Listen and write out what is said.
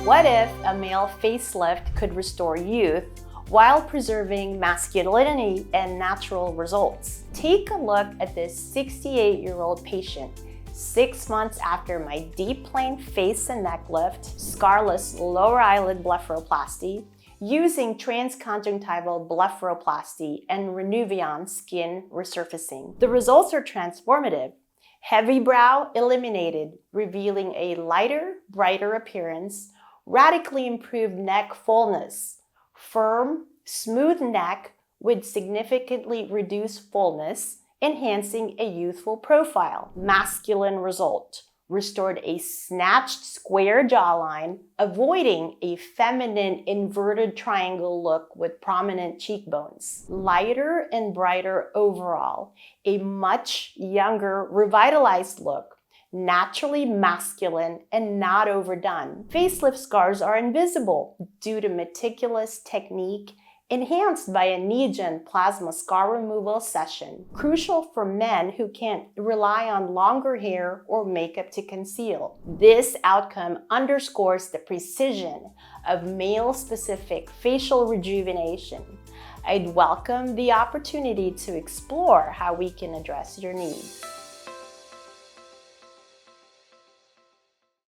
What if a male facelift could restore youth while preserving masculinity and natural results? Take a look at this 68-year-old patient 6 months after my deep plane face and neck lift, Scarless Lower Eyelid Blepharoplasty, using Transconjunctival Blepharoplasty and Renuvion Skin Resurfacing. The results are transformative. Heavy brow eliminated, revealing a lighter, brighter appearance, radically improved neck fullness, firm, smooth neck with significantly reduced fullness, enhancing a youthful profile. Masculine result. Restored a snatched square jawline, avoiding a feminine inverted triangle look with prominent cheekbones. Lighter and brighter overall, a much younger, revitalized look, naturally masculine and not overdone. Facelift scars are invisible due to meticulous technique enhanced by a Neogen plasma scar removal session, crucial for men who can't rely on longer hair or makeup to conceal. This outcome underscores the precision of male-specific facial rejuvenation. I'd welcome the opportunity to explore how we can address your needs.